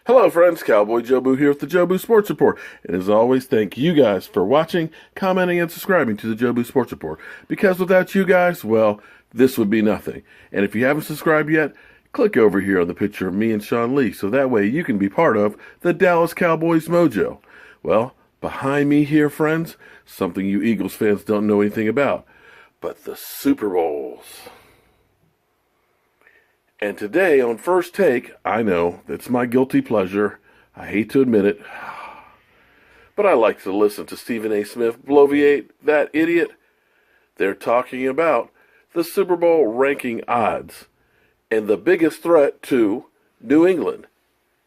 Hello friends, Cowboy Jobu here with the Jobu Sports Report. And as always, thank you guys for watching, commenting, and subscribing to the Jobu Sports Report. Because without you guys, well, this would be nothing. And if you haven't subscribed yet, click over here on the picture of me and Sean Lee so that way you can be part of the Dallas Cowboys mojo. Well, behind me here, friends, something you Eagles fans don't know anything about, but the Super Bowls. And today on First Take, I know, it's my guilty pleasure. I hate to admit it. But I like to listen to Stephen A. Smith bloviate that idiot. They're talking about the Super Bowl ranking odds and the biggest threat to New England.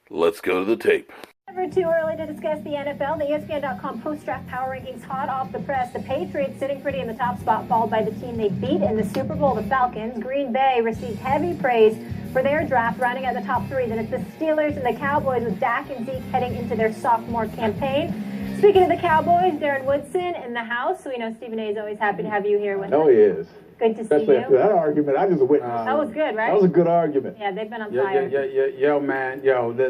Let's go to the tape. Never too early to discuss the NFL. The ESPN.com post-draft power rankings hot off the press. The Patriots sitting pretty in the top spot, followed by the team they beat in the Super Bowl, the Falcons. Green Bay received heavy praise for their draft, rounding out the top three. Then it's the Steelers and the Cowboys with Dak and Zeke heading into their sophomore campaign. Speaking of the Cowboys, Darren Woodson in the house. So we know Stephen A. is always happy to have you here with us. Oh, he is. Good to Especially see you. after that argument, I just witnessed. That was good, right? That was a good argument. Yeah, they've been on fire. Yo, man,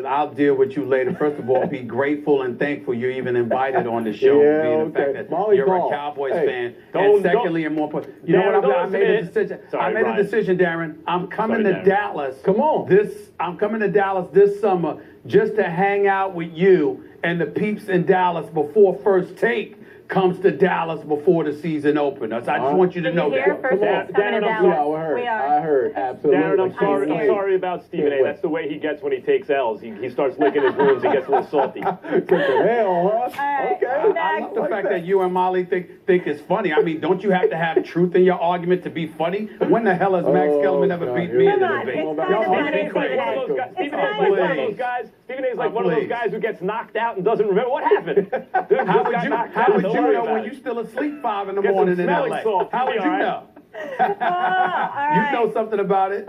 I'll deal with you later. First of all, be grateful and thankful you're even invited on the show. Yeah, being the fact okay. that Molly you're Ball. a Cowboys Hey, fan. don't- And secondly, and more important, you know Darren, what? I don't made a admit. decision. Sorry, I made Brian. a decision, Darren. I'm coming Sorry, to Darren. Dallas. Come on. I'm coming to Dallas this summer just to hang out with you and the peeps in Dallas before First Take comes to Dallas before the season opens. I just want you to Did know you hear that. First Darren, Take's coming to Darren, Dallas? Yeah, I heard. We are. I heard. Absolutely. Darren, I'm scared. sorry about Stephen Can't A. wait. That's the way he gets when he takes L's. He starts licking his wounds. He gets a little salty. Took the hell, huh? right. Okay. I'm back. I love the fact that you and Molly think it's funny. I mean, don't you have to have truth in your argument to be funny? When the hell has Max Oh, Kellerman ever God, beat here me we in Come a on, debate? it's Y'all kind of be funny, crazy. Stephen One of those A. guys, It's Stephen A. is kind like of one of funny. those guys. Stephen A. is like one of those Please. guys who gets knocked out and doesn't remember what happened. Dude, How just would got you, knocked how out, would don't you worry know about when it. you still asleep 5 in the Get some morning in smelling LA? salts. How would You'll you be all know? all right. You know something about it?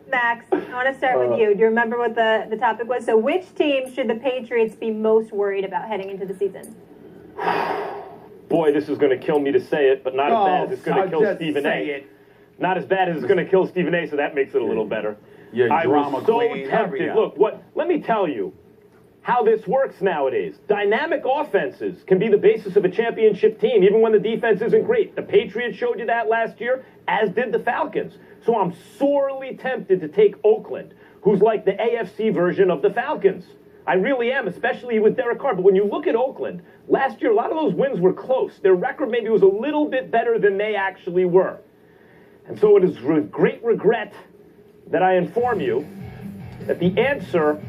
Max, I want to start with you. Do you remember what the topic was? So which team should the Patriots be most worried about heading into the season? Boy, this is going to kill me to say it, but not as bad as it's going to kill just Stephen say A. it. Not as bad as it's going to kill Stephen A. So that makes it a little better. You're I drama was so queen. Hurry tempted. up. Look, let me tell you how this works nowadays. Dynamic offenses can be the basis of a championship team, even when the defense isn't great. The Patriots showed you that last year, as did the Falcons. So I'm sorely tempted to take Oakland, who's like the AFC version of the Falcons. I really am, especially with Derek Carr. But when you look at Oakland, last year, a lot of those wins were close. Their record maybe was a little bit better than they actually were. And so it is with great regret that I inform you that the answer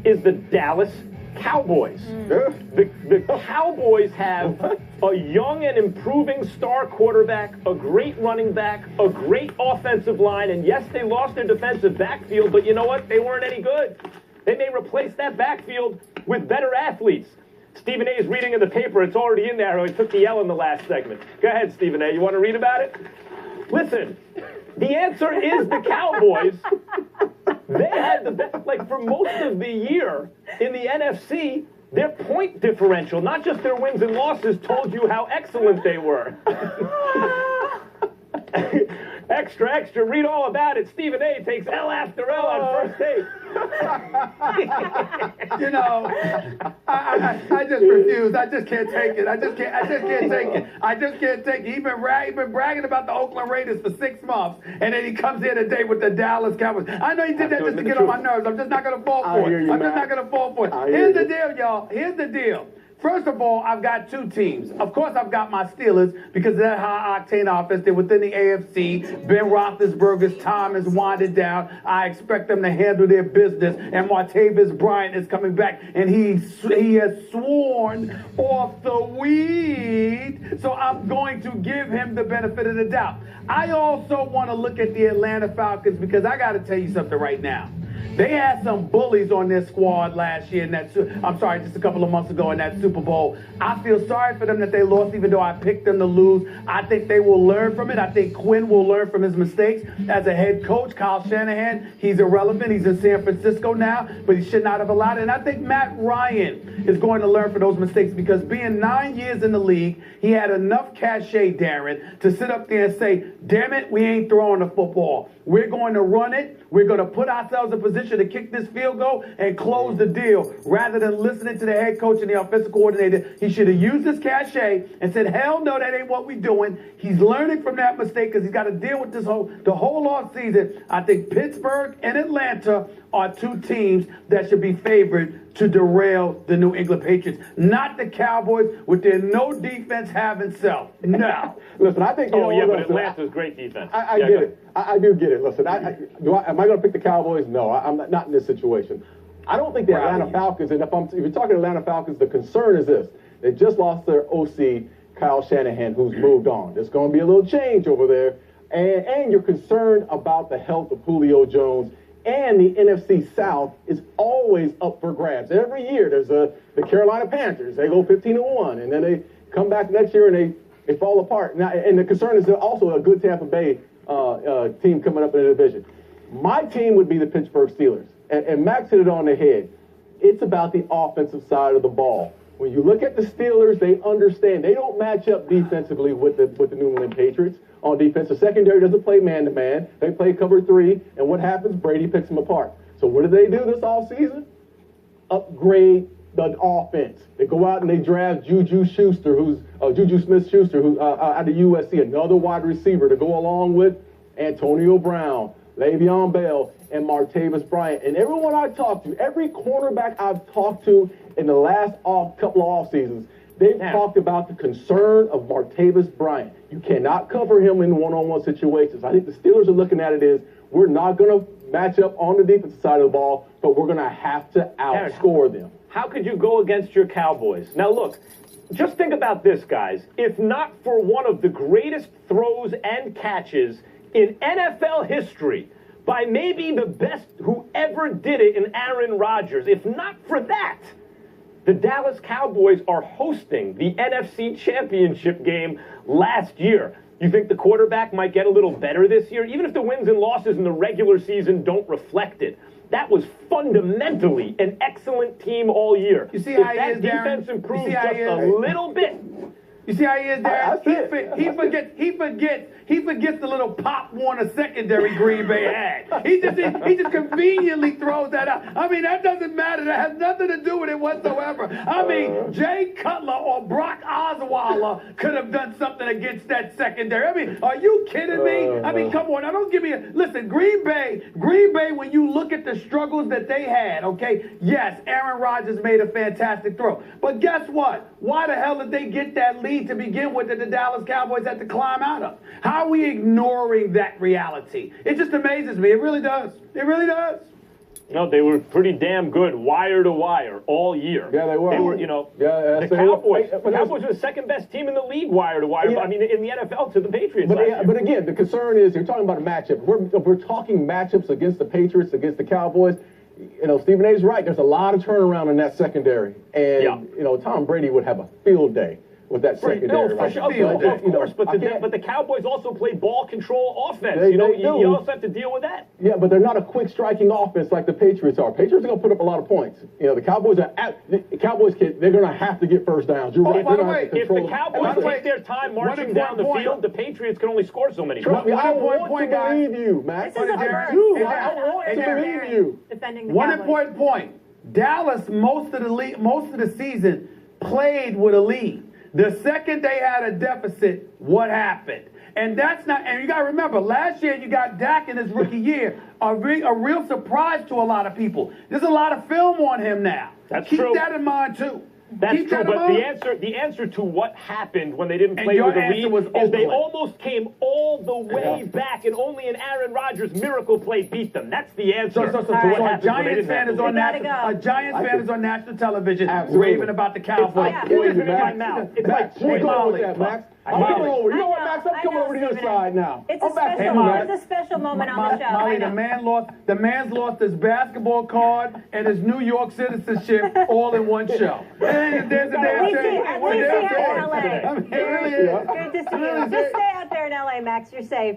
is the Dallas Cowboys. The Cowboys have a young and improving star quarterback, a great running back, a great offensive line, and yes, they lost their defensive backfield, but you know what? They weren't any good. They may replace that backfield with better athletes. Stephen A. is reading in the paper. It's already in there. He took the L in the last segment. Go ahead, Stephen A. You want to read about it? Listen, the answer is the Cowboys. They had the best, like for most of the year in the NFC, their point differential, not just their wins and losses, told you how excellent they were. Extra, read all about it. Stephen A. takes L after L on First Take. You know, I just refuse. I just can't take it. I just can't take it. I just can't take it. He's been bragging about the Oakland Raiders for 6 months, and then he comes here today with the Dallas Cowboys. I know he did that just to get on my nerves. I'm just not going to fall I for hear it. you, I'm just man. not going to fall for it. I hear Here's the you. deal, y'all. Here's the deal. First of all, I've got 2 teams. Of course, I've got my Steelers because of that high-octane offense. They're within the AFC. Ben Roethlisberger's time is winding down. I expect them to handle their business. And Martavis Bryant is coming back, and he has sworn off the weed. So I'm going to give him the benefit of the doubt. I also want to look at the Atlanta Falcons because I got to tell you something right now. They had some bullies on their squad last year just a couple of months ago in that Super Bowl. I feel sorry for them that they lost, even though I picked them to lose. I think they will learn from it. I think Quinn will learn from his mistakes. As a head coach, Kyle Shanahan, he's irrelevant. He's in San Francisco now, but he should not have allowed it. And I think Matt Ryan is going to learn from those mistakes because being 9 years in the league, he had enough cachet, Darren, to sit up there and say, damn it, we ain't throwing the football. We're going to run it. We're going to put ourselves in position position to kick this field goal and close the deal rather than listening to the head coach and the offensive coordinator. He should have used his cachet and said, hell no, that ain't what we're doing. He's learning from that mistake because he's got to deal with the whole off season. I think Pittsburgh and Atlanta are two teams that should be favored to derail the New England Patriots, not the Cowboys with their no defense having self. No. Listen, I think. But Atlanta's great defense. I get it. I do get it. Listen, am I going to pick the Cowboys? No, I'm not in this situation. I don't think the Atlanta Falcons, and if you're talking Atlanta Falcons, the concern is this. They just lost their OC, Kyle Shanahan, who's moved on. There's going to be a little change over there. And you're concerned about the health of Julio Jones. And the NFC South is always up for grabs. Every year there's the Carolina Panthers. They go 15-1, and then they come back next year and they fall apart. Now, and the concern is also a good Tampa Bay team coming up in the division. My team would be the Pittsburgh Steelers. And Max hit it on the head. It's about the offensive side of the ball. When you look at the Steelers, they understand. They don't match up defensively with the New England Patriots on defense. The secondary doesn't play man-to-man. They play cover three, and what happens? Brady picks them apart. So what do they do this offseason? Upgrade the offense. They go out and they draft Juju Smith-Schuster, who's out of USC, another wide receiver to go along with Antonio Brown, Le'Veon Bell, and Martavis Bryant. And everyone I talked to, every cornerback I've talked to in the last couple of off seasons, they've talked about the concern of Martavis Bryant. You cannot cover him in one-on-one situations. I think the Steelers are looking at it as we're not going to match up on the defensive side of the ball, but we're going to have to outscore them. How could you go against your Cowboys? Now, look, just think about this, guys. If not for one of the greatest throws and catches in NFL history by maybe the best who ever did it in Aaron Rodgers, if not for that, the Dallas Cowboys are hosting the NFC Championship game last year. You think the quarterback might get a little better this year? Even if the wins and losses in the regular season don't reflect it. That was fundamentally an excellent team all year. You see if how that he is, defense Darren? improves You see how just he a is? little bit. You see how he is there? He forgets the little Pop Warner secondary Green Bay had. He just conveniently throws that out. I mean, that doesn't matter. That has nothing to do with it whatsoever. I mean, Jay Cutler or Brock Osweiler could have done something against that secondary. I mean, are you kidding me? I mean, come on. Now, don't give me listen, Green Bay, when you look at the struggles that they had, okay, yes, Aaron Rodgers made a fantastic throw. But guess what? Why the hell did they get that lead to begin with that the Dallas Cowboys had to climb out of? How are we ignoring that reality? It just amazes me. It really does. It really does. No, they were pretty damn good, wire to wire, all year. Yeah, they were. They were, the Cowboys. The Cowboys were the second best team in the league, wire to wire. Yeah. I mean, in the NFL to the Patriots. But again, the concern is you're talking about a matchup. If we're talking matchups against the Patriots, against the Cowboys. Stephen A's right. There's a lot of turnaround in that secondary, and Tom Brady would have a field day with that secondary. No, for sure. Of course, but the Cowboys also play ball control offense. You also have to deal with that. Yeah, but they're not a quick striking offense like the Patriots are. Patriots are going to put up a lot of points. The Cowboys they're going to have to get first downs. You're right. By the way, if the Cowboys take their time marching down the field, the Patriots can only score so many points. I want to believe you, Max. This is a I want to believe you. Defending the One Cowboys. important point. Dallas, most of the season, played with a lead. The second they had a deficit, what happened? And you got to remember, last year you got Dak in his rookie year, a real surprise to a lot of people. There's a lot of film on him now. That's true. Keep that in mind, too. That's true, but the answer to what happened when they didn't play with the lead is they almost came all the way back, and only an Aaron Rodgers miracle play beat them. That's the answer. So a Giants fan is on national television raving about the Cowboys. It's like Max. I'm coming over. You know what, Max? I'm coming over to your side now. It's a special moment on the show. Molly, the man's lost his basketball card and his New York citizenship all in one show. There's a damn shame. At least he has LA. I mean, it really is. Good to see you. Just stay out there in LA, Max. You're safe.